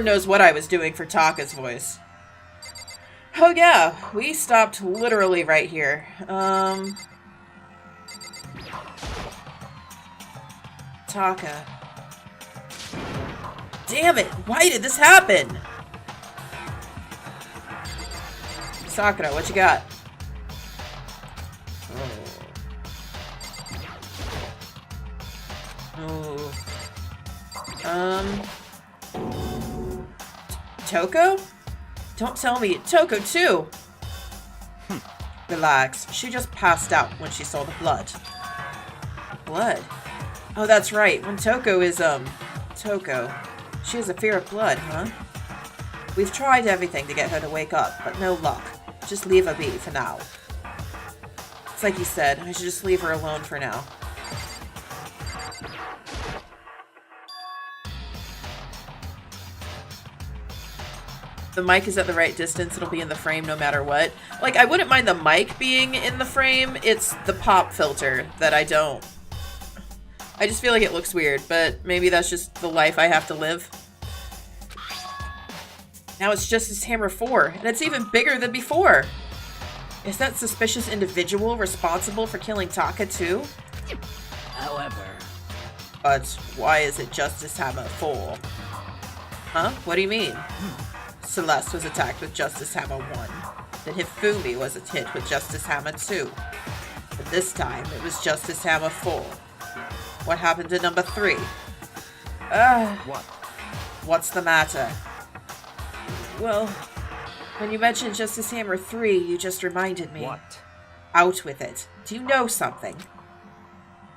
Lord knows what I was doing for Taka's voice. Oh yeah, we stopped literally right here. Taka. Damn it! Why did this happen? Sakura, what you got? Oh. Toko? Don't tell me. Toko, too! Relax. She just passed out when she saw the blood. Blood? Oh, that's right. When Toko is, Toko. She has a fear of blood, huh? We've tried everything to get her to wake up, but no luck. Just leave her be for now. It's like you said, I should just leave her alone for now. The mic is at the right distance, it'll be in the frame no matter what. Like, I wouldn't mind the mic being in the frame, it's the pop filter that I don't. I just feel like it looks weird, but maybe that's just the life I have to live. Now it's Justice Hammer 4, and it's even bigger than before. Is that suspicious individual responsible for killing Taka too? However... But why is it Justice Hammer 4? Huh? What do you mean? Celeste was attacked with Justice Hammer 1. Then Hifumi was hit with Justice Hammer 2. But this time, it was Justice Hammer 4. What happened to number 3? What? What's the matter? Well, when you mentioned Justice Hammer 3, you just reminded me. What? Out with it. Do you know something?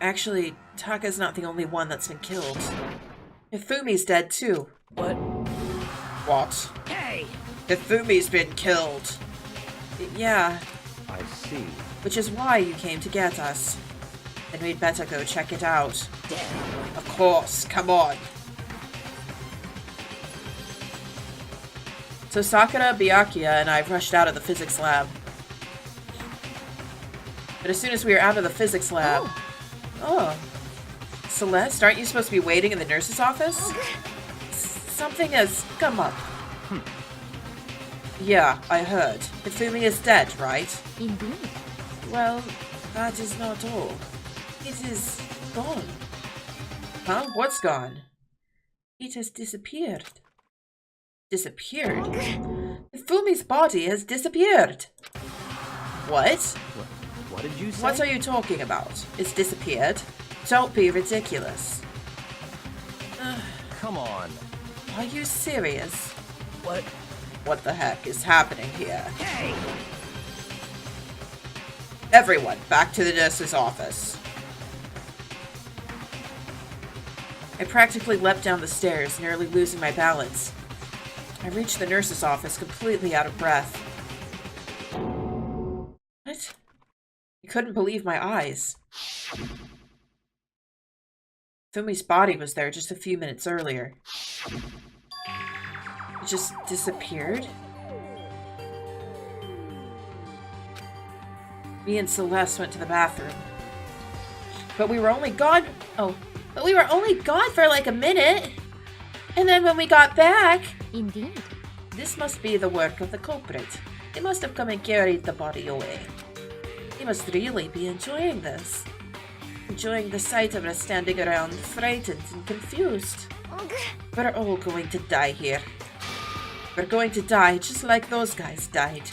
Actually, Taka's not the only one that's been killed. Hifumi's dead too. What? What? Hey! Hifumi's been killed. Yeah. I see. Which is why you came to get us. Then we'd better go check it out. Damn. Of course, come on. So Sakura, Byakuya, and I rushed out of the physics lab. But as soon as we were out of the physics lab... Oh. Celeste, aren't you supposed to be waiting in the nurse's office? Something has come up. Yeah, I heard. Hifumi is dead, right? Indeed. Well, that is not all. It is gone. Huh? What's gone? It has disappeared. Disappeared? Hifumi's body has disappeared. What? What did you say? What are you talking about? It's disappeared? Don't be ridiculous. Come on. Are you serious? What? What the heck is happening here? Hey! Everyone, back to the nurse's office. I practically leapt down the stairs, nearly losing my balance. I reached the nurse's office completely out of breath. What? I couldn't believe my eyes. Fumi's body was there just a few minutes earlier. It just disappeared? Me and Celeste went to the bathroom. But we were only gone... Oh. But we were only gone for like a minute. And then when we got back... Indeed. This must be the work of the culprit. He must have come and carried the body away. He must really be enjoying this. Enjoying the sight of us standing around, frightened and confused. We're all going to die here. We're going to die just like those guys died.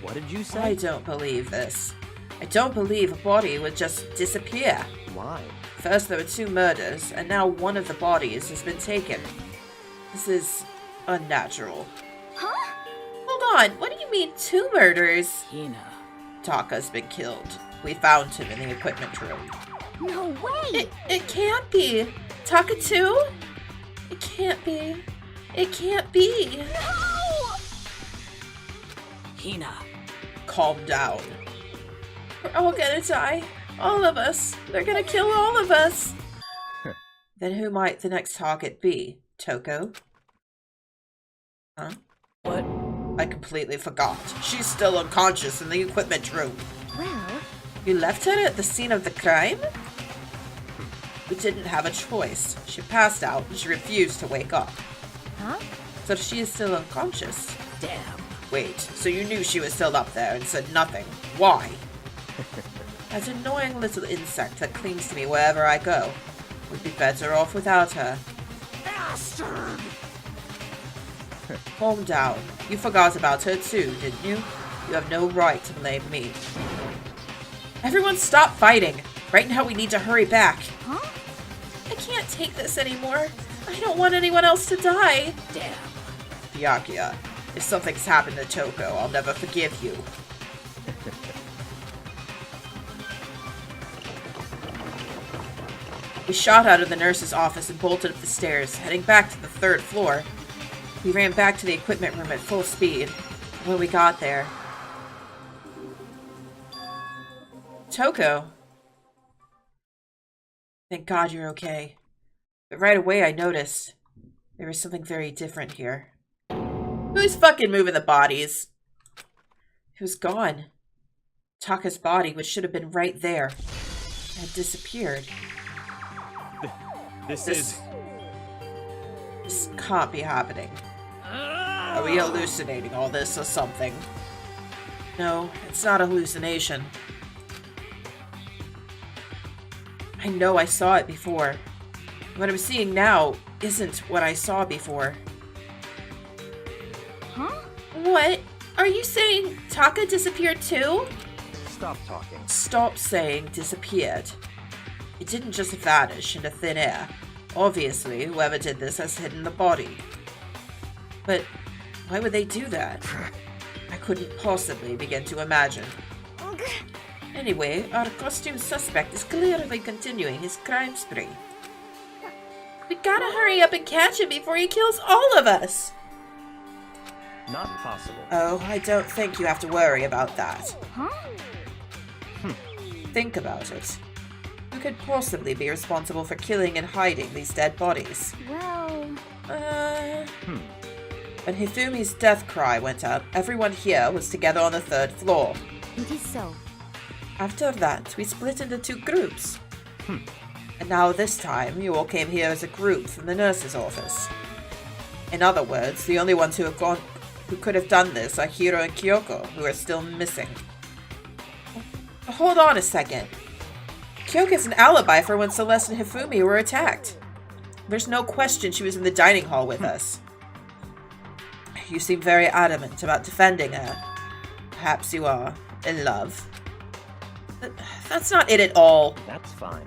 What did you say? I don't believe this. I don't believe a body would just disappear. Why? First there were 2 murders, and now one of the bodies has been taken. This is unnatural. Huh? Hold on, what do you mean 2 murders? Hina. Taka's been killed. We found him in the equipment room. No way! It can't be! Taka too? It can't be. It can't be. No! Hina. Calm down. We're all gonna die. All of us. They're gonna kill all of us. Then who might the next target be? Toko? Huh? What? I completely forgot. She's still unconscious in the equipment room. Well... You left her at the scene of the crime? We didn't have a choice. She passed out and she refused to wake up. Huh? So she is still unconscious. Damn. Wait, so you knew she was still up there and said nothing. Why? That annoying little insect that clings to me wherever I go. We'd be better off without her. Bastard! Calm down. You forgot about her too, didn't you? You have no right to blame me. Everyone stop fighting! Right now we need to hurry back. Huh? I can't take this anymore. I don't want anyone else to die. Damn. Byakuya, if something's happened to Toko, I'll never forgive you. We shot out of the nurse's office and bolted up the stairs, heading back to the 3rd floor. We ran back to the equipment room at full speed. When we got there... Toko! Thank God you're okay. But right away I noticed there was something very different here. Who's fucking moving the bodies? It was gone. Taka's body, which should have been right there, had disappeared. This can't be happening. Are we hallucinating all this or something? No, it's not a hallucination. I know I saw it before. What I'm seeing now isn't what I saw before. Huh? What? Are you saying Taka disappeared too? Stop talking. Stop saying disappeared. It didn't just vanish into thin air. Obviously, whoever did this has hidden the body. But why would they do that? I couldn't possibly begin to imagine. Anyway, our costume suspect is clearly continuing his crime spree. We gotta hurry up and catch him before he kills all of us! Not possible. Oh, I don't think you have to worry about that. Huh? Think about it. Who could possibly be responsible for killing and hiding these dead bodies? Well... When Hifumi's death cry went up, everyone here was together on the 3rd floor. It is so. After that, we split into 2 groups. And now this time, you all came here as a group from the nurse's office. In other words, the only ones who could have done this are Hiro and Kyoko, who are still missing. Hold on a second. Kyoko's an alibi for when Celeste and Hifumi were attacked. There's no question she was in the dining hall with us. You seem very adamant about defending her. Perhaps you are in love. That's not it at all. That's fine.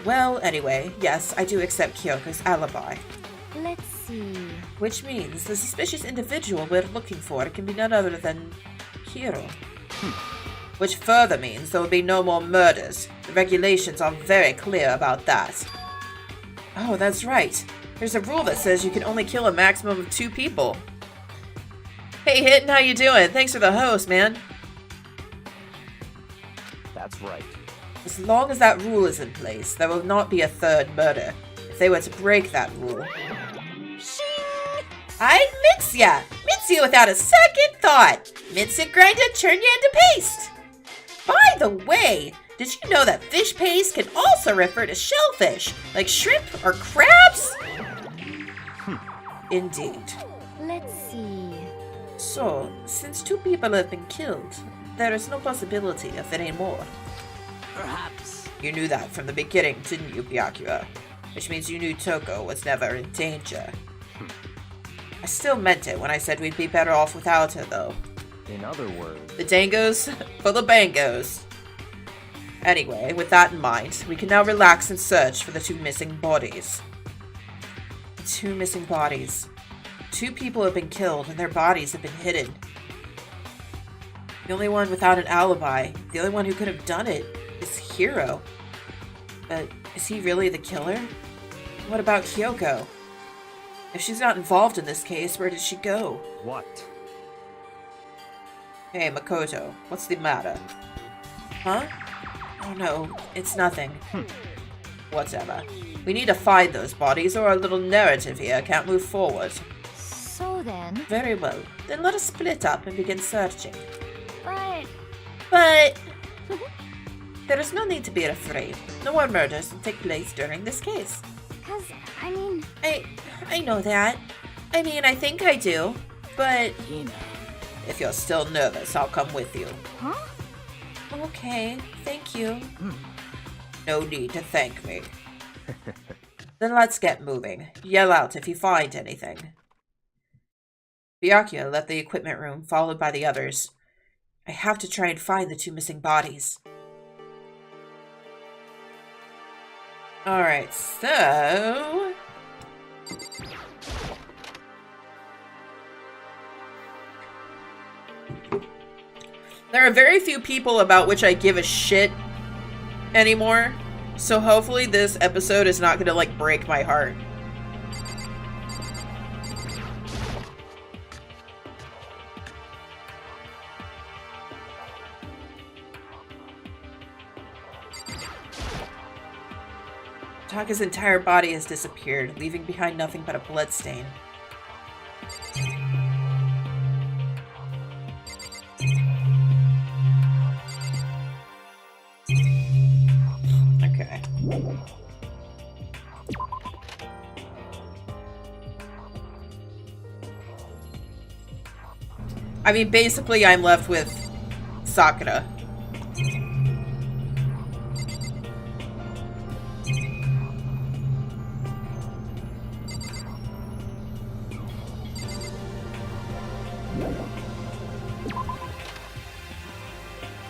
Well, anyway, yes, I do accept Kyoko's alibi. Let's see... Which means the suspicious individual we're looking for can be none other than Hiro. Which further means there will be no more murders. The regulations are very clear about that. Oh, that's right. There's a rule that says you can only kill a maximum of 2 people. Hey, Hitten, how you doing? Thanks for the host, man. That's right. As long as that rule is in place, there will not be a 3rd murder. If they were to break that rule... I'd mince ya! Mince you without a second thought! Mince it, grind it, turn you into paste! By the way, did you know that fish paste can also refer to shellfish, like shrimp or crabs? Indeed. Let's see... So, since 2 people have been killed, there is no possibility of any more. Perhaps. You knew that from the beginning, didn't you, Byakuya? Which means you knew Toko was never in danger. I still meant it when I said we'd be better off without her, though. In other words... The dangos for the bangos. Anyway, with that in mind, we can now relax and search for the 2 missing bodies. The 2 missing bodies. 2 people have been killed and their bodies have been hidden. The only one without an alibi, the only one who could have done it, is Hiro. But is he really the killer? What about Kyoko? If she's not involved in this case, where did she go? What? Hey, Makoto, what's the matter? Huh? Oh no, it's nothing. Whatever. We need to find those bodies or our little narrative here can't move forward. So then... Very well. Then let us split up and begin searching. But... There is no need to be afraid. No more murders will take place during this case. 'Cause, I mean... I know that. I mean, I think I do, but You know. if you're still nervous, I'll come with you. Huh? Okay, thank you. No need to thank me. Then let's get moving. Yell out if you find anything. Byakuya left the equipment room, followed by the others. I have to try and find the two missing bodies. Alright, so... there are very few people about which I give a shit anymore, so hopefully this episode is not gonna, like, break my heart. Taka's entire body has disappeared, leaving behind nothing but a bloodstain. Okay. I mean, basically, I'm left with Sakura.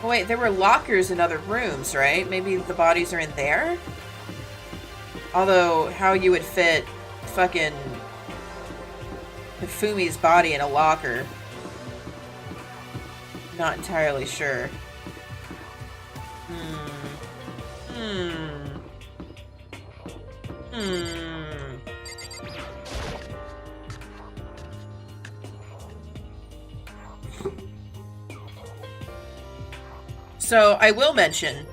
Oh, wait, there were lockers in other rooms, right? Maybe the bodies are in there? Although, how you would fit fucking Hifumi's body in a locker. Not entirely sure. So, I will mention,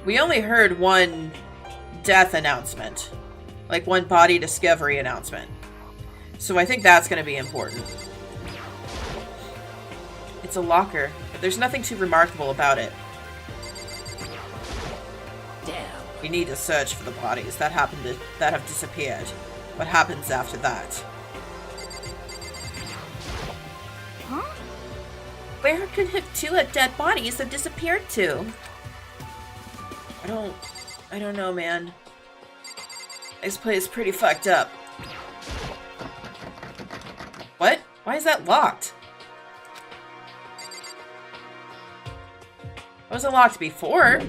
we only heard one death announcement. Like, one body discovery announcement. So I think that's going to be important. It's a locker, but there's nothing too remarkable about it. Damn. We need to search for the bodies that have disappeared. What happens after that? Huh? Where could two dead bodies have disappeared to? I don't know, man. This place is pretty fucked up. What? Why is that locked? It wasn't locked before.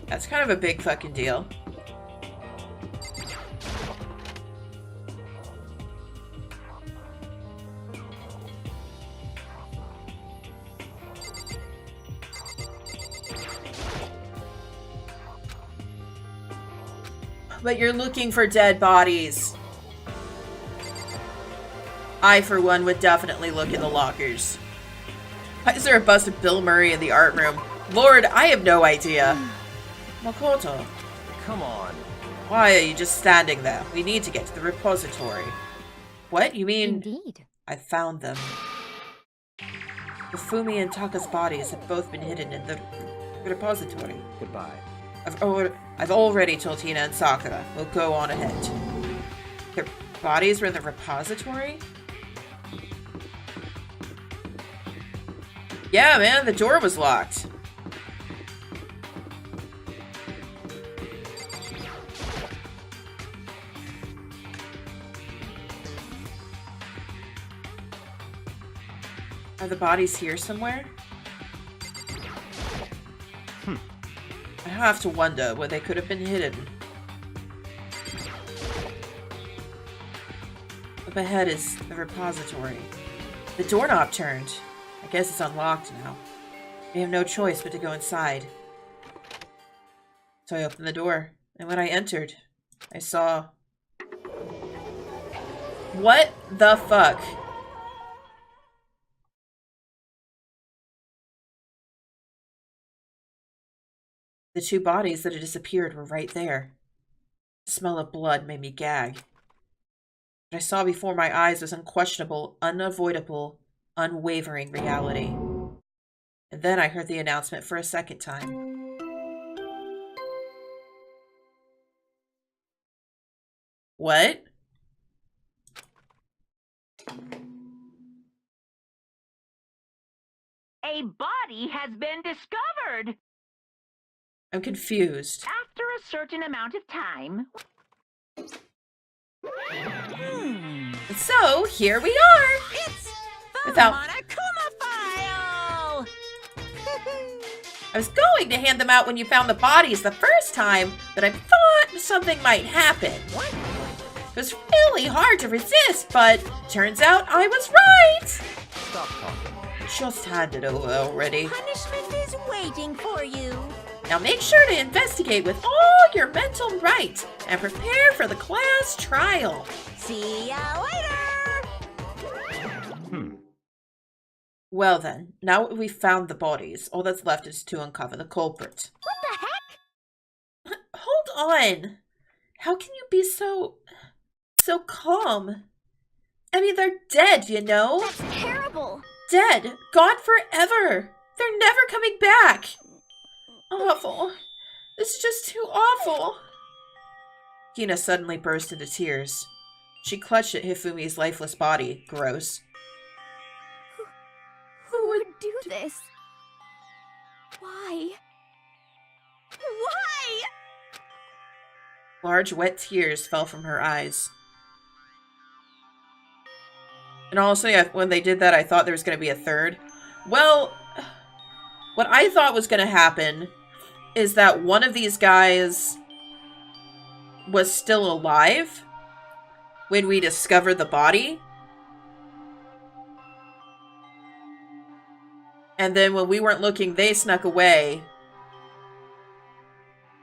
That's kind of a big fucking deal. But you're looking for dead bodies. I, for one, would definitely look in the lockers. Why is there a bust of Bill Murray in the art room? Lord, I have no idea. Makoto, Come on. why are you just standing there? We need to get to the repository. What? You mean... Indeed. I found them. Hifumi and Taka's bodies have both been hidden in the repository. Goodbye. I've already told Tina and Sakura. We'll go on ahead. Their bodies were in the repository? Yeah, man, the door was locked. Are the bodies here somewhere? I have to wonder where they could have been hidden. Up ahead is the repository. The doorknob turned. I guess it's unlocked now. We have no choice but to go inside. So I opened the door, and when I entered, I saw... What the fuck? The two bodies that had disappeared were right there. The smell of blood made me gag. What I saw before my eyes was unquestionable, unavoidable, unwavering reality. And then I heard the announcement for a second time. What? A body has been discovered. I'm confused. After a certain amount of time. So, here we are! It's Without... Monokuma file! I was going to hand them out when you found the bodies the first time, but I thought something might happen. What? It was really hard to resist, but turns out I was right! Stop talking. Just handed over already. Punishment is waiting for you. Now make sure to investigate with all your mental might and prepare for the class trial. See ya later! Well then, now that we've found the bodies, all that's left is to uncover the culprit. What the heck? Hold on! How can you be so calm? I mean, they're dead, you know? That's terrible. Dead. Gone forever. They're never coming back. Awful. This is just too awful. Hina suddenly burst into tears. She clutched at Hifumi's lifeless body. Gross. Who would do this? Why? Why? Large wet tears fell from her eyes. And honestly, when they did that, I thought there was going to be a third. Well, what I thought was going to happen is that one of these guys was still alive when we discovered the body. And then when we weren't looking, they snuck away.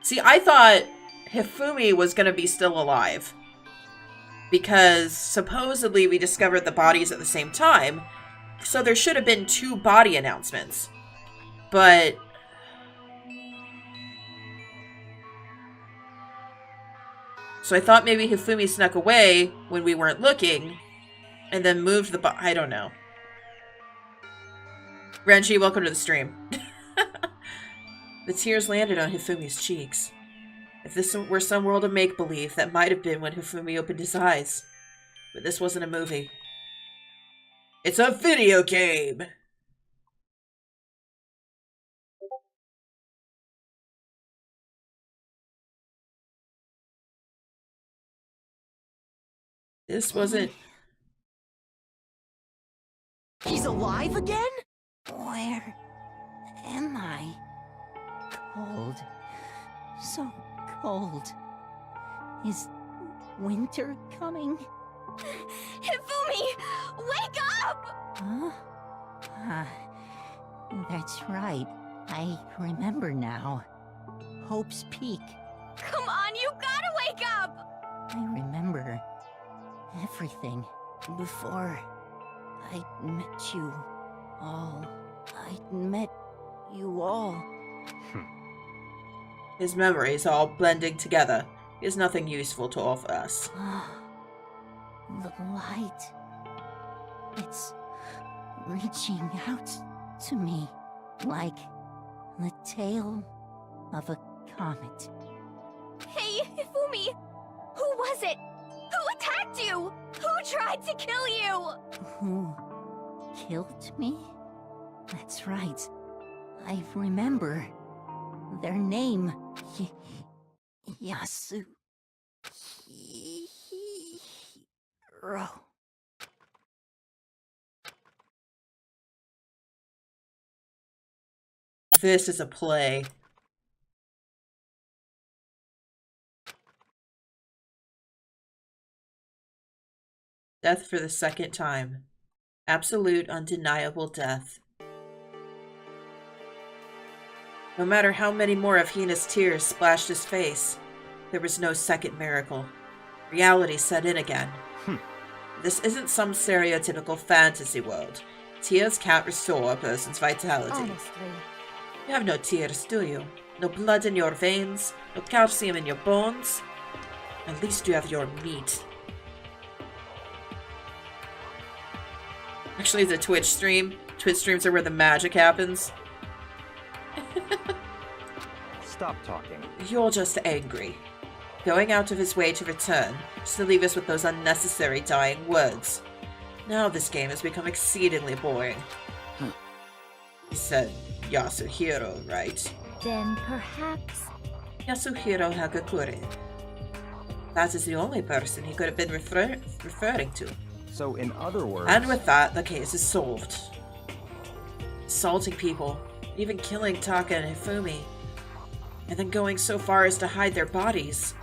See, I thought Hifumi was going to be still alive. Because supposedly we discovered the bodies at the same time. So there should have been 2 body announcements. But... so I thought maybe Hifumi snuck away when we weren't looking. And then moved the I don't know. Renji, welcome to the stream. The tears landed on Hifumi's cheeks. If this were some world of make-believe, that might have been when Hifumi opened his eyes. But this wasn't a movie. It's a video game! This wasn't... He's alive again? Where am I? Cold. So cold. Is winter coming? Hifumi! Wake up! Huh? That's right. I remember now. Hope's Peak. Come on, you gotta wake up! I remember everything before I met you all. I met you all. His memories all blending together. He has nothing useful to offer us. The light. It's reaching out to me like the tail of a comet. Hey, Hifumi! Who was it? Who attacked you? Who tried to kill you? Who killed me? That's right. I remember their name. Yasu. Hiro. This is a play. Death for the second time. Absolute, undeniable death. No matter how many more of Hina's tears splashed his face, there was no second miracle. Reality set in again. This isn't some stereotypical fantasy world. Tears can't restore a person's vitality. Honestly. You have no tears, do you? No blood in your veins? No calcium in your bones? At least you have your meat. Actually, it's a Twitch stream. Twitch streams are where the magic happens. Stop talking. You're just angry. Going out of his way to return, just to leave us with those unnecessary dying words. Now this game has become exceedingly boring. He said Yasuhiro, right? Then perhaps... Yasuhiro Hagakure. That is the only person he could have been referring to. So in other words... And with that, the case is solved. Assaulting people, even killing Taka and Hifumi, and then going so far as to hide their bodies.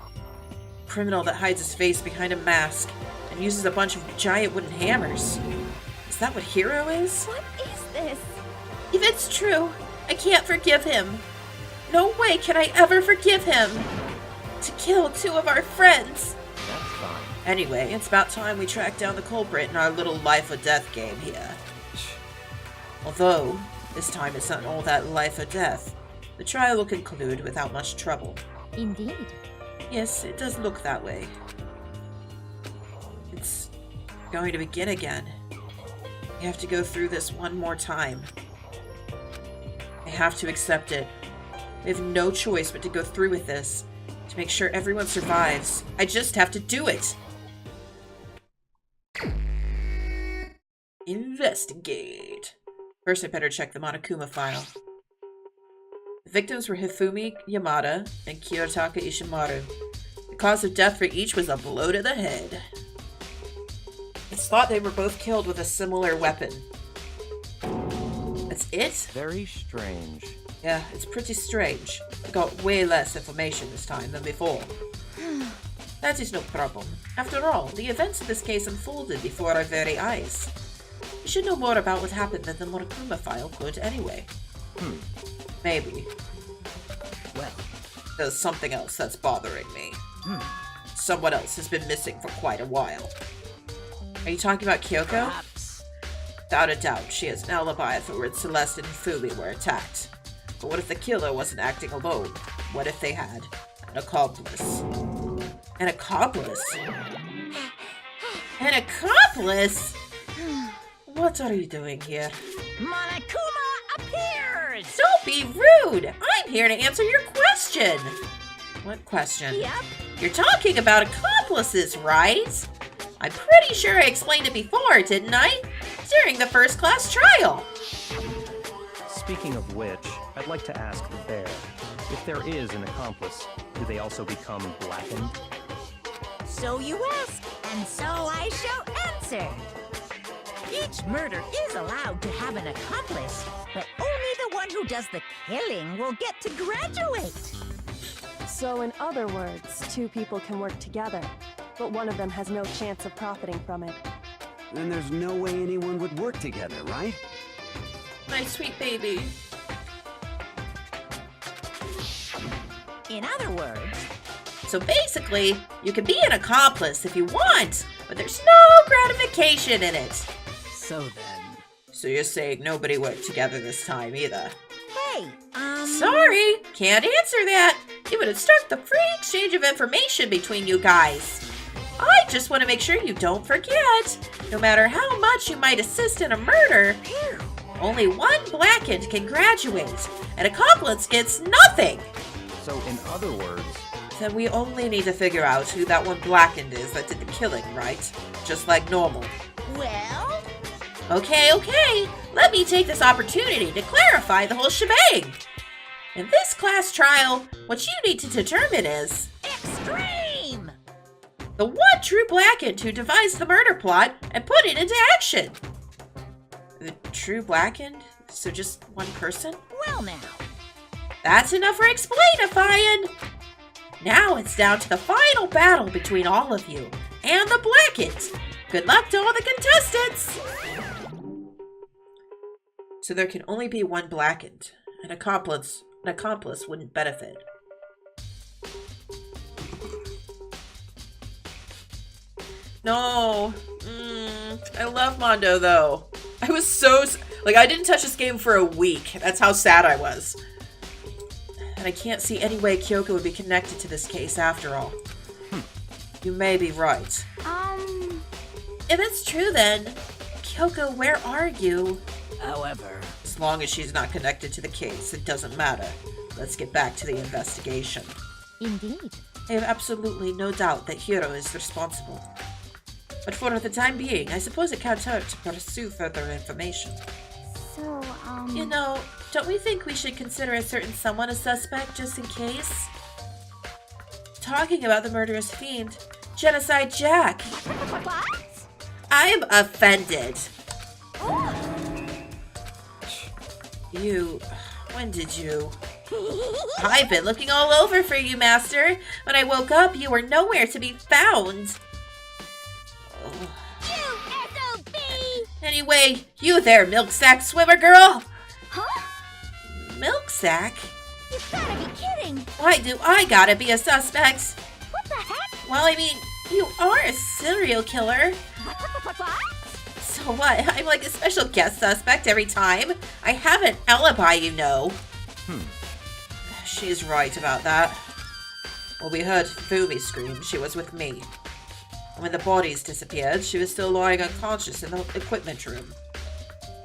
A criminal that hides his face behind a mask and uses a bunch of giant wooden hammers. Is that what Hiro is? What is this? If it's true, I can't forgive him. No way can I ever forgive him. To kill two of our friends. That's fine. Anyway, it's about time we track down the culprit in our little life or death game here. Although, this time it's not all that life or death. The trial will conclude without much trouble. Indeed. Yes, it does look that way. It's going to begin again. We have to go through this one more time. I have to accept it. I have no choice but to go through with this. To make sure everyone survives. I just have to do it! Investigate. First I better check the Monokuma file. The victims were Hifumi Yamada and Kiyotaka Ishimaru. The cause of death for each was a blow to the head. It's thought they were both killed with a similar weapon. That's it? Very strange. Yeah, it's pretty strange. I got way less information this time than before. That is no problem. After all, the events of this case unfolded before our very eyes. We should know more about what happened than the Monokuma file could anyway. Maybe. Well. There's something else that's bothering me. Someone else has been missing for quite a while. Are you talking about Kyoko? Perhaps. Without a doubt, she has an alibi for when Celeste and Hifumi were attacked. But what if the killer wasn't acting alone? What if they had an accomplice? An accomplice? An accomplice? What are you doing here? Monokuma appears! Don't be rude! I'm here to answer your question! What question? Yep. You're talking about accomplices, right? I'm pretty sure I explained it before, didn't I? During the first class trial! Speaking of which, I'd like to ask the bear, if there is an accomplice, do they also become blackened? So you ask, and so I shall answer. Each murder is allowed to have an accomplice, but only the one who does the killing will get to graduate. So in other words, two people can work together, but one of them has no chance of profiting from it. Then there's no way anyone would work together, right? My sweet baby. In other words, So basically, you can be an accomplice if you want, but there's no gratification in it. so then... So you're saying nobody worked together this time either? Hey, Sorry, can't answer that. It would obstruct the free exchange of information between you guys. I just want to make sure you don't forget. No matter how much you might assist in a murder, only one blackened can graduate. An accomplice gets nothing. So in other words, Then we only need to figure out who that one blackened is that did the killing, right? Just like normal. Well, Okay. Let me take this opportunity to clarify the whole shebang. In this class trial, what you need to determine is extreme! the one true blackened who devised the murder plot and put it into action. The true blackened? So just one person? Well now, That's enough for explainifying. Now it's down to the final battle between all of you and the blackens. Good luck to all the contestants. So there can only be one blackened. An accomplice wouldn't benefit. No. I love Mondo though. I was so I didn't touch this game for a week. That's how sad I was. And I can't see any way Kyoko would be connected to this case after all. You may be right. If it's true then, Kyoko, where are you? However, As long as she's not connected to the case, it doesn't matter. Let's get back to the investigation. Indeed. I have absolutely no doubt that Hiro is responsible. But for the time being, I suppose it can't hurt to pursue further information. So, You know, don't we think we should consider a certain someone a suspect just in case? Talking about the murderous fiend, Genocide Jack. What? I am offended. When did you? I've been looking all over for you, Master. When I woke up, you were nowhere to be found. You SOB! Anyway, you there, milk sack swimmer girl? Huh? Milk sack? You gotta be kidding! Why do I gotta be a suspect? What the heck? Well, I mean, you are a serial killer. What? So what? I'm like a special guest suspect every time. I have an alibi, you know. She's right about that. When we heard Fumi scream, she was with me. And when the bodies disappeared, she was still lying unconscious in the equipment room.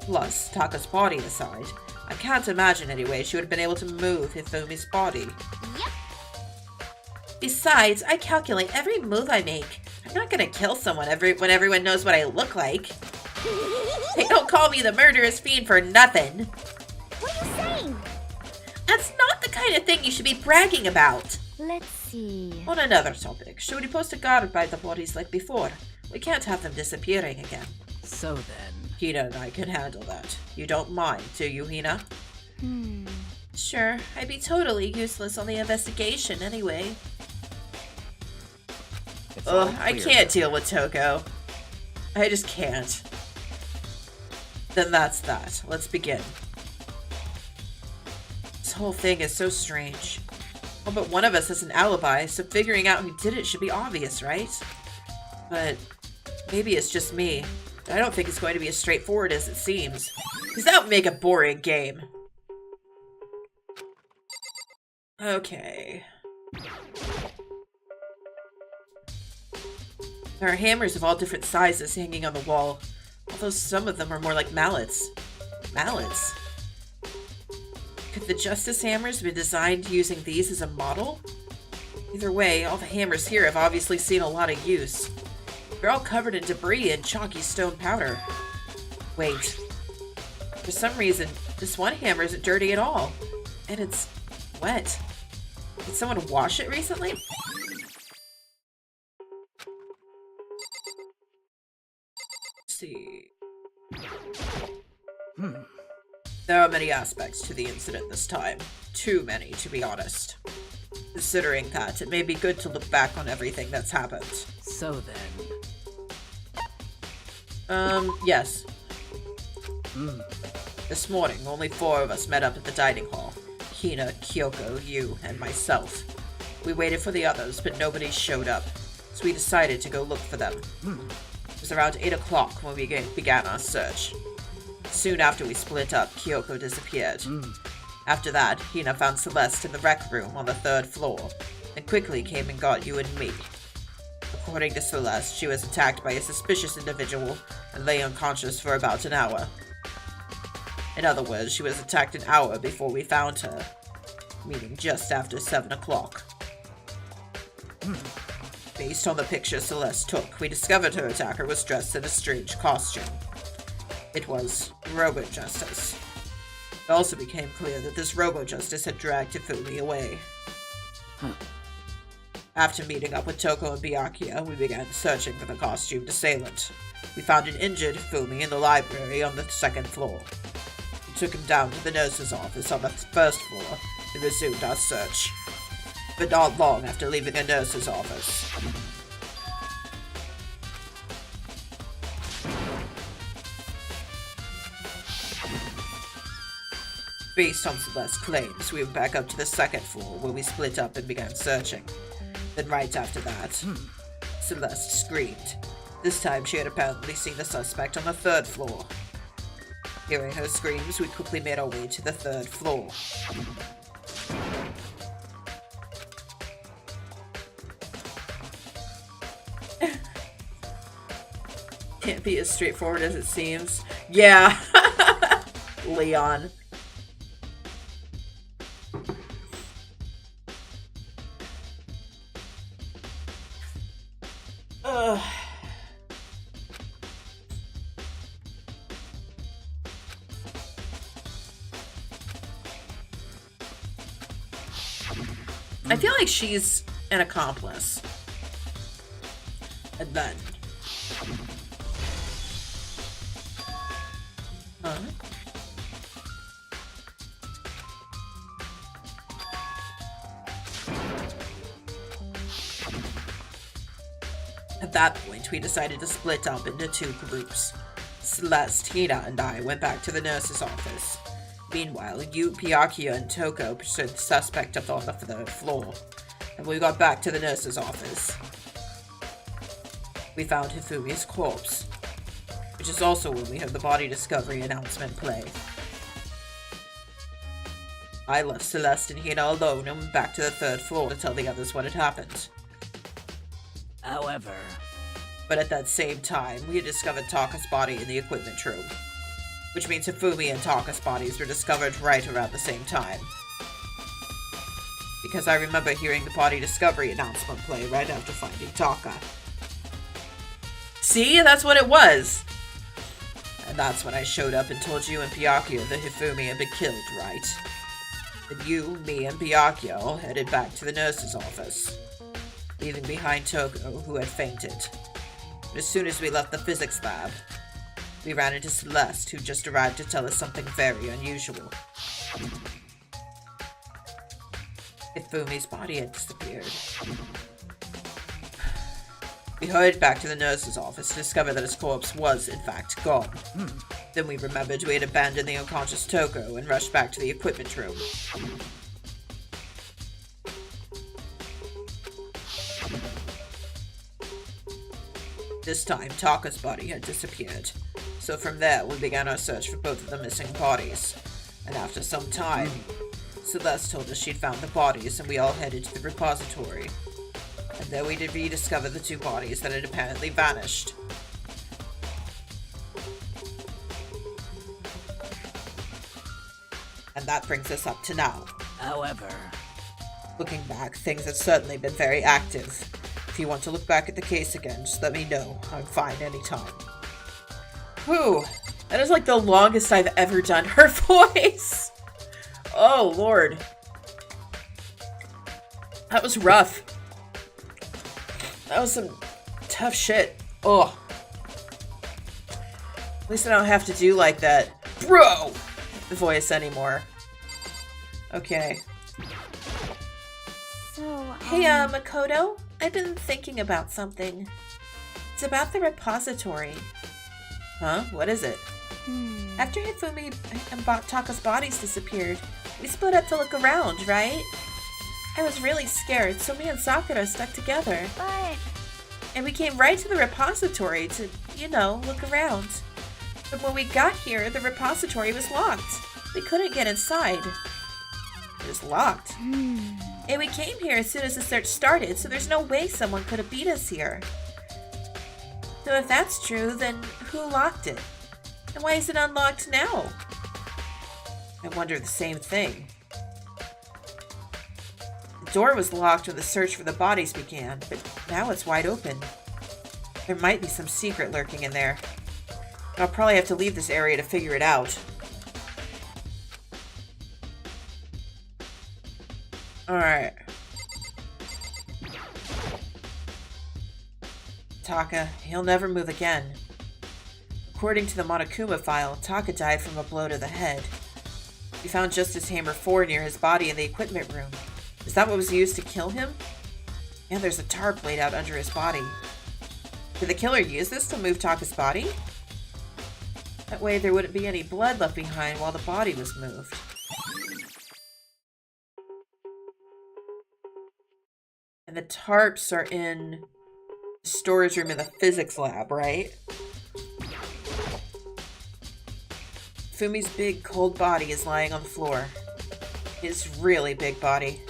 Plus, Taka's body aside, I can't imagine any way she would have been able to move Hifumi's body. Yep. Besides, I calculate every move I make. I'm not gonna kill someone when everyone knows what I look like. They don't call me the murderous fiend for nothing. What are you saying? That's not the kind of thing you should be bragging about. Let's see. On another topic, should we post a guard by the bodies like before? We can't have them disappearing again. so then... Hina and I can handle that. You don't mind, do you, Hina? Sure, I'd be totally useless on the investigation anyway. It's all Ugh, I clear. can't deal with Toko. I just can't. Then that's that. Let's begin. This whole thing is so strange. Well, but one of us has an alibi, so figuring out who did it should be obvious, right? But maybe it's just me. I don't think it's going to be as straightforward as it seems. Because that would make a boring game. Okay. There are hammers of all different sizes hanging on the wall, although some of them are more like mallets. Mallets? Could the Justice hammers be designed using these as a model? Either way, all the hammers here have obviously seen a lot of use. They're all covered in debris and chalky stone powder. Wait. For some reason, this one hammer isn't dirty at all. And it's wet. Did someone wash it recently? Let's see. There are many aspects to the incident this time. Too many, to be honest. Considering that, it may be good to look back on everything that's happened. So then... Yes. This morning, only 4 of us met up at the dining hall. Hina, Kyoko, you, and myself. We waited for the others, but nobody showed up, so we decided to go look for them. It was around 8 o'clock when we began our search. Soon after we split up, Kyoko disappeared. After that, Hina found Celeste in the rec room on the 3rd floor, and quickly came and got you and me. According to Celeste, she was attacked by a suspicious individual and lay unconscious for about an hour. In other words, she was attacked an hour before we found her, meaning just after 7 o'clock. Based on the picture Celeste took, we discovered her attacker was dressed in a strange costume. It was Robo-Justice. It also became clear that this Robo-Justice had dragged Hifumi away. After meeting up with Toko and Byakuya, we began searching for the costumed assailant. We found an injured Hifumi in the library on the 2nd floor. We took him down to the nurse's office on the 1st floor and resumed our search. But not long after leaving the nurse's office. Based on Celeste's claims, we went back up to the 2nd floor where we split up and began searching. Then right after that, Celeste screamed. This time she had apparently seen the suspect on the 3rd floor. Hearing her screams, we quickly made our way to the 3rd floor. Can't be as straightforward as it seems. Yeah. Leon. Ugh. I feel like she's an accomplice. And then. Huh? At that point, we decided to split up into two groups. Celeste, Hina, and I went back to the nurse's office. Meanwhile, you, Piakio, and Toko pursued the suspect up on the floor, and we got back to the nurse's office. We found Hifumi's corpse, which is also when we heard the body discovery announcement play. I left Celeste and Hina alone and went back to the third floor to tell the others what had happened. However, But at that same time, we had discovered Taka's body in the equipment room, which means Hifumi and Taka's bodies were discovered right around the same time. Because I remember hearing the body discovery announcement play right after finding Taka. See? That's what it was! And that's when I showed up and told you and Piakio that Hifumi had been killed, right? Then you, me, and Piakio headed back to the nurse's office, leaving behind Toko, who had fainted. But as soon as we left the physics lab, we ran into Celeste, who just arrived to tell us something very unusual. Hifumi's body had disappeared. We hurried back to the nurse's office to discover that his corpse was, in fact, gone. Then we remembered we had abandoned the unconscious Toko and rushed back to the equipment room. This time, Taka's body had disappeared. So from there, we began our search for both of the missing bodies. And after some time, Celeste told us she'd found the bodies, and we all headed to the repository. And there we rediscovered the two bodies that had apparently vanished. And that brings us up to now. however, Looking back, things have certainly been very active. If you want to look back at the case again, just let me know. I'm fine anytime. Whew. That is like the longest I've ever done her voice. Oh, Lord. That was rough. That was some tough shit. Oh. At least I don't have to do like that. Bro! The voice anymore. Okay. So, Hey, Makoto. I've been thinking about something. It's about the repository. Huh? What is it? After Hifumi and Taka's bodies disappeared, we split up to look around, right? I was really scared, so me and Sakura stuck together. But And we came right to the repository to, you know, look around. But when we got here, the repository was locked. We couldn't get inside. It was locked. And we came here as soon as the search started, so there's no way someone could have beat us here. So if that's true, then who locked it? And why is it unlocked now? I wonder the same thing. The door was locked when the search for the bodies began, but now it's wide open. There might be some secret lurking in there. I'll probably have to leave this area to figure it out. Alright. Taka, he'll never move again. According to the Monokuma file, Taka died from a blow to the head. We found Justice Hammer 4 near his body in the equipment room. Is that what was used to kill him? And there's a tarp laid out under his body. Did the killer use this to move Taka's body? That way there wouldn't be any blood left behind while the body was moved. And the tarps are in the storage room in the physics lab, right? Fumi's big, cold body is lying on the floor. His really big body.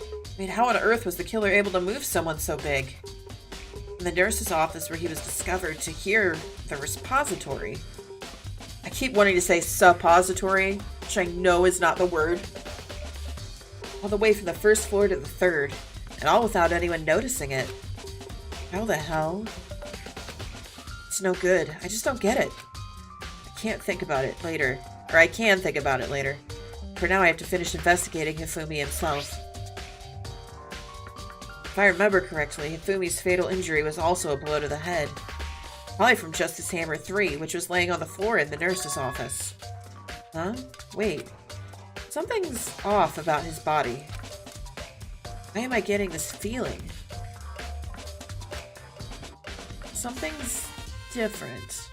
I mean, how on earth was the killer able to move someone so big? in the nurse's office where he was discovered to hear the repository. I keep wanting to say suppository, which I know is not the word. All the way from the first floor to the third, and all without anyone noticing it. How the hell? It's no good. I just don't get it. I can't think about it later. Or I can think about it later. For now, I have to finish investigating Hifumi himself. If I remember correctly, Hifumi's fatal injury was also a blow to the head. Probably from Justice Hammer 3, which was laying on the floor in the nurse's office. Huh? Wait. Something's off about his body. Why am I getting this feeling? Something's different.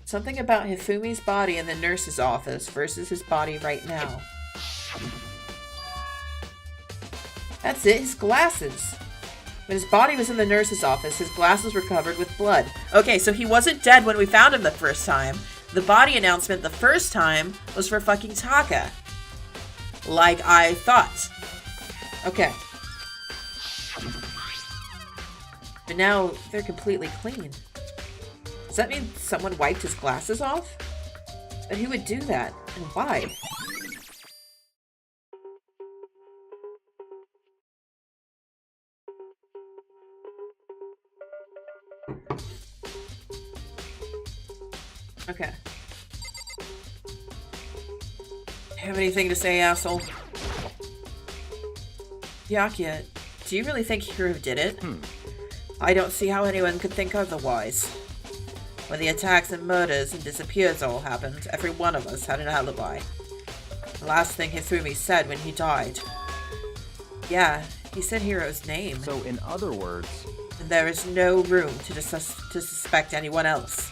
Something about Hifumi's body in the nurse's office versus his body right now. That's it, his glasses. When his body was in the nurse's office, his glasses were covered with blood. Okay, so he wasn't dead when we found him the first time. The body announcement the first time was for fucking Taka. Like I thought. Okay. But now they're completely clean. Does that mean someone wiped his glasses off? But who would do that? And why? Okay. Have anything to say, asshole? Yakia, do you really think Hiro did it? I don't see how anyone could think otherwise. When the attacks and murders and disappears all happened, every one of us had an alibi. The last thing Hifumi said when he died. Yeah, he said Hiro's name. So in other words... And there is no room to suspect anyone else.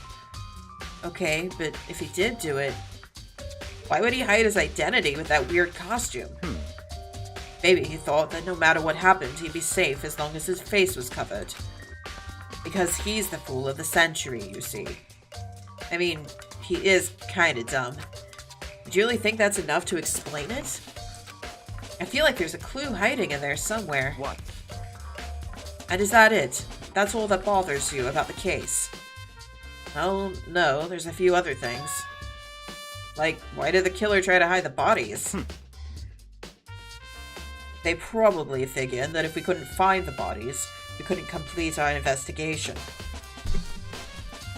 Okay, but if he did do it, why would he hide his identity with that weird costume? Maybe he thought that no matter what happened, he'd be safe as long as his face was covered. Because he's the fool of the century, you see. I mean, he is kinda dumb. Do you really think that's enough to explain it? I feel like there's a clue hiding in there somewhere. What? And is that it? That's all that bothers you about the case? Well, no, there's a few other things. Like, why did the killer try to hide the bodies? They probably figured that if we couldn't find the bodies, we couldn't complete our investigation.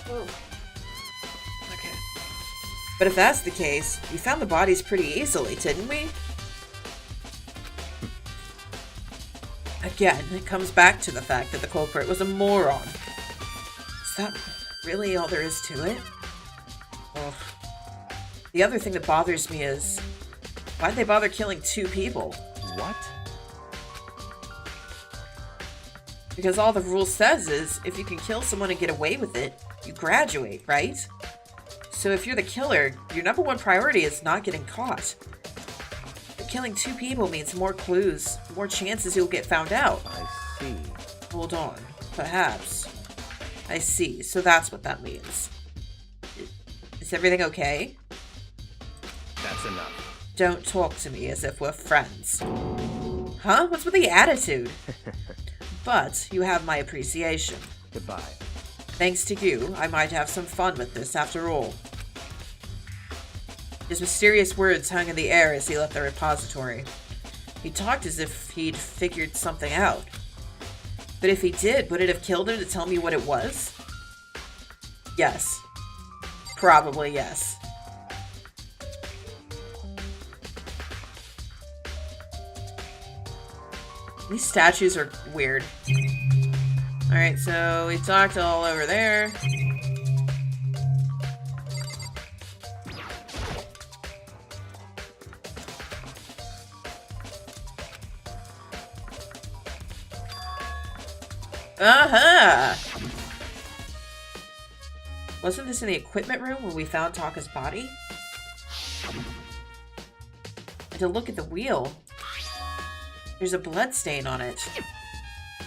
Oh. Okay. But if that's the case, we found the bodies pretty easily, didn't we? Again, it comes back to the fact that the culprit was a moron. Is that really all there is to it? Ugh. The other thing that bothers me is, why'd they bother killing 2 people? What? Because all the rule says is, if you can kill someone and get away with it, you graduate, right? So if you're the killer, your number one priority is not getting caught. But killing 2 people means more clues, more chances you'll get found out. I see. Hold on. Perhaps. I see. So that's what that means. Is everything okay? That's enough. Don't talk to me as if we're friends. Huh? What's with the attitude? But you have my appreciation. Goodbye. Thanks to you, I might have some fun with this after all. His mysterious words hung in the air as he left the repository. He talked as if he'd figured something out. But if he did, would it have killed him to tell me what it was? Yes. Probably yes. These statues are weird. Alright, so we talked all over there. Aha! Wasn't this in the equipment room where we found Taka's body? And to look at the wheel, there's a blood stain on it.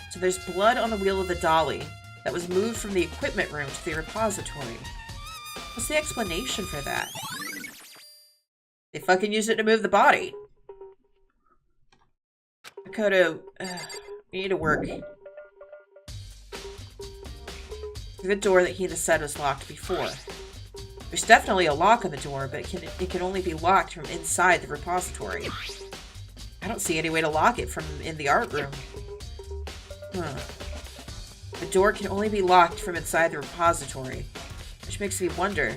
So there's blood on the wheel of the dolly that was moved from the equipment room to the repository. What's the explanation for that? They fucking used it to move the body. Makoto, you need to work. The door that Hina said was locked before. There's definitely a lock on the door, but it can only be locked from inside the repository. I don't see any way to lock it from in the art room. Huh. The door can only be locked from inside the repository, which makes me wonder.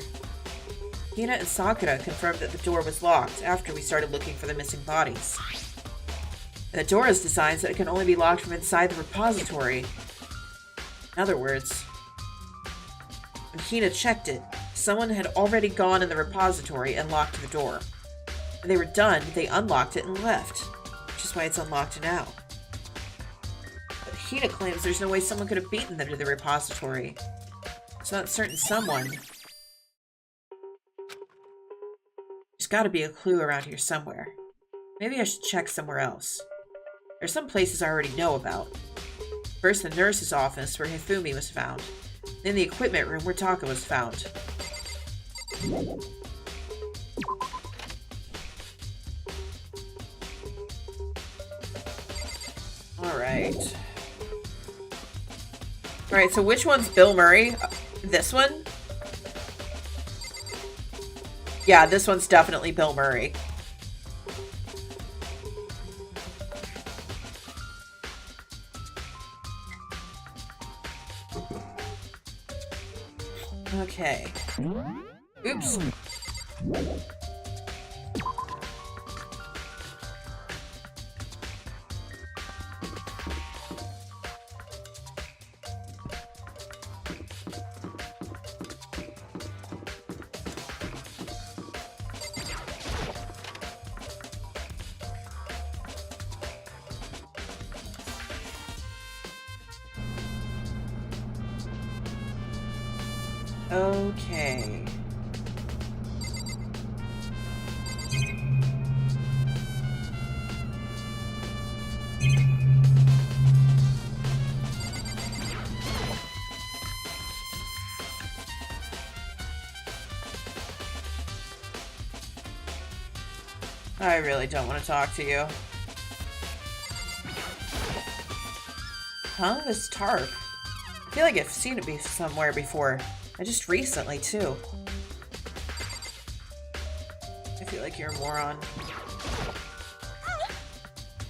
Hina and Sakura confirmed that the door was locked after we started looking for the missing bodies. The door is designed so it can only be locked from inside the repository. In other words, when Hina checked it, someone had already gone in the repository and locked the door. When they were done, they unlocked it and left, which is why it's unlocked now. But Hina claims there's no way someone could have beaten them to the repository. So that certain someone... There's gotta be a clue around here somewhere. Maybe I should check somewhere else. There's some places I already know about. First, the nurse's office where Hifumi was found. Then the equipment room where Taka was found. Alright. Alright, so which one's Bill Murray? This one? Yeah, this one's definitely Bill Murray. Okay. Oops. Okay. I really don't want to talk to you. Huh? This tarp? I feel like I've seen it somewhere before. And just recently, too. I feel like you're a moron.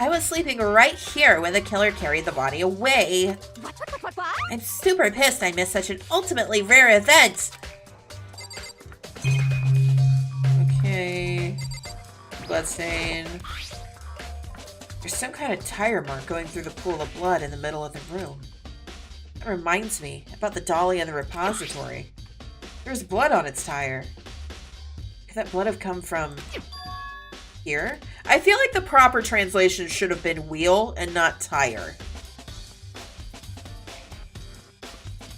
I was sleeping right here when the killer carried the body away. What? I'm super pissed I missed such an ultimately rare event. Okay. Bloodstain. There's some kind of tire mark going through the pool of blood in the middle of the room. That reminds me about the dolly in the repository. There's blood on its tire. Could that blood have come from here? I feel like the proper translation should have been wheel and not tire.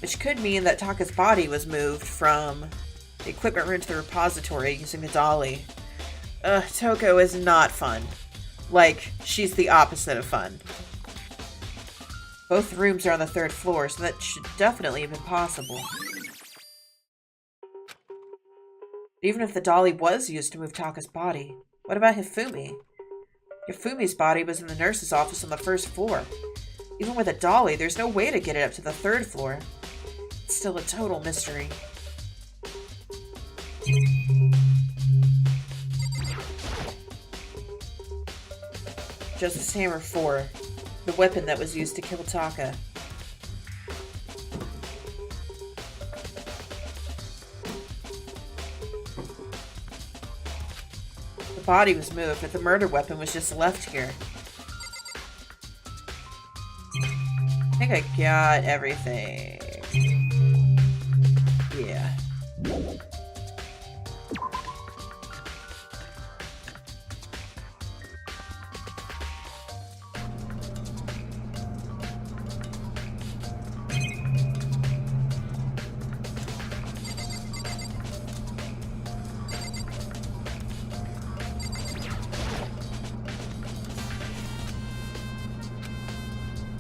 Which could mean that Taka's body was moved from the equipment room to the repository using the dolly. Toko is not fun. Like, she's the opposite of fun. Both rooms are on the 3rd floor, so that should definitely have been possible. Even if the dolly was used to move Taka's body, what about Hifumi? Hifumi's body was in the nurse's office on the 1st floor. Even with a dolly, there's no way to get it up to the 3rd floor. It's still a total mystery. Justice Hammer 4. The weapon that was used to kill Taka. The body was moved, but the murder weapon was just left here. I think I got everything. Yeah.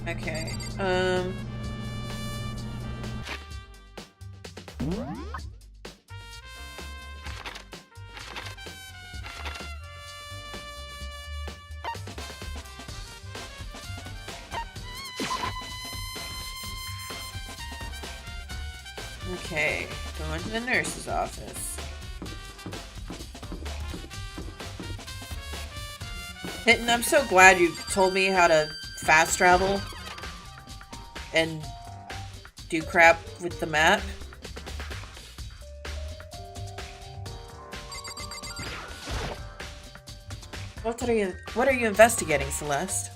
Okay, Okay, going to the nurse's office. Hinton, I'm so glad you told me how to fast travel and do crap with the map. What are you investigating, Celeste?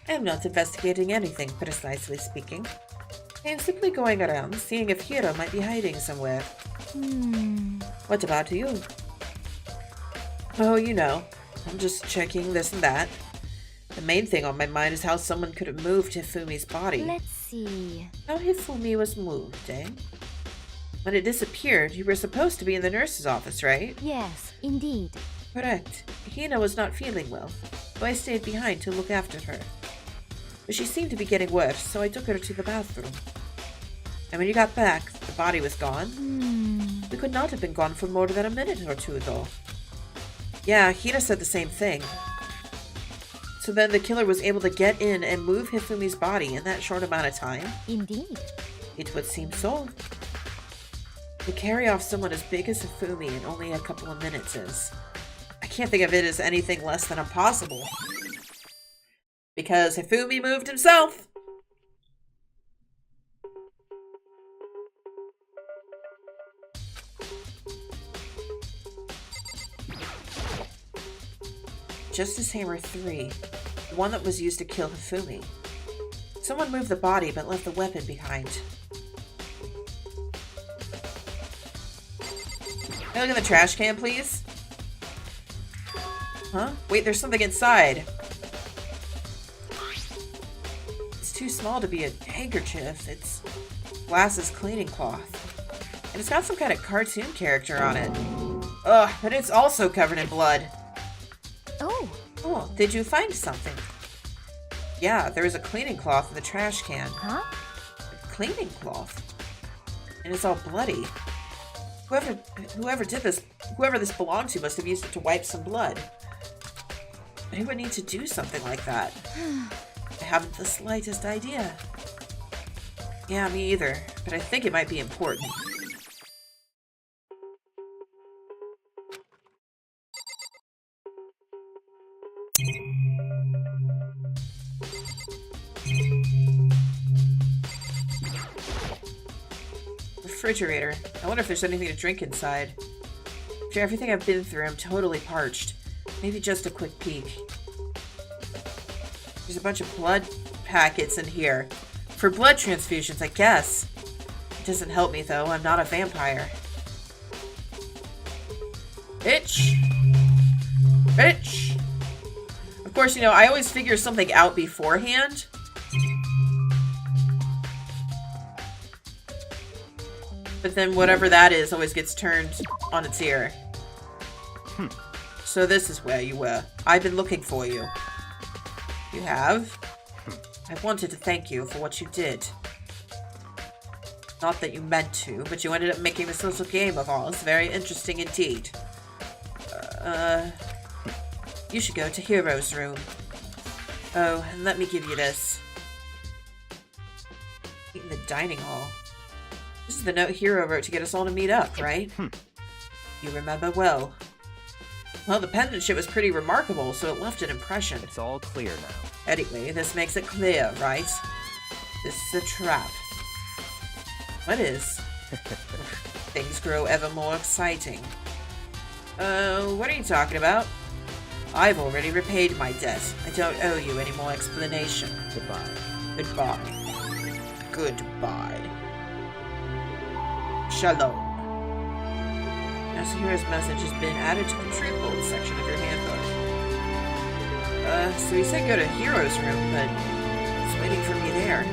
I am not investigating anything, precisely speaking. I am simply going around, seeing if Hiro might be hiding somewhere. What about you? Oh, you know. I'm just checking this and that. The main thing on my mind is how someone could have moved Hifumi's body. Let's see. How Hifumi was moved, eh? When it disappeared, you were supposed to be in the nurse's office, right? Yes, indeed. Correct. Hina was not feeling well, so I stayed behind to look after her. But she seemed to be getting worse, so I took her to the bathroom. And when you got back, the body was gone. We could not have been gone for more than a minute or two, though. Yeah, Hina said the same thing. So then the killer was able to get in and move Hifumi's body in that short amount of time? Indeed. It would seem so. To carry off someone as big as Hifumi in only a couple of minutes is... I can't think of it as anything less than impossible. Because Hifumi moved himself! Justice Hammer 3. The one that was used to kill Hifumi. Someone moved the body but left the weapon behind. Can I look in the trash can, please? Huh? Wait, there's something inside. It's too small to be a handkerchief. It's Glass's cleaning cloth. And it's got some kind of cartoon character on it. Ugh, but it's also covered in blood. Oh. Oh, did you find something? Yeah, there was a cleaning cloth in the trash can. Huh? A cleaning cloth? And it's all bloody. Whoever did this, whoever this belonged to must have used it to wipe some blood. But who would need to do something like that? I haven't the slightest idea. Yeah, me either. But I think it might be important. Refrigerator. I wonder if there's anything to drink inside. After everything I've been through, I'm totally parched. Maybe just a quick peek. There's a bunch of blood packets in here. For blood transfusions, I guess. It doesn't help me, though. I'm not a vampire. Bitch! Bitch! Of course, you know, I always figure something out beforehand. But then whatever that is always gets turned on its ear. So this is where you were. I've been looking for you. You have? I wanted to thank you for what you did. Not that you meant to, but you ended up making this little game of ours very interesting indeed. You should go to Hero's room. Oh, and let me give you this. In the dining hall. This is the note Hero wrote to get us all to meet up, right? You remember well. Well, the penmanship was pretty remarkable, so it left an impression. It's all clear now. Anyway, this makes it clear, right? This is a trap. What is? Things grow ever more exciting. What are you talking about? I've already repaid my debt. I don't owe you any more explanation. Goodbye. Goodbye. Goodbye. Shalom. Yasuhira's message has been added to the Treatment section of your handbook. So he said go to Hero's room, but it's waiting for me there.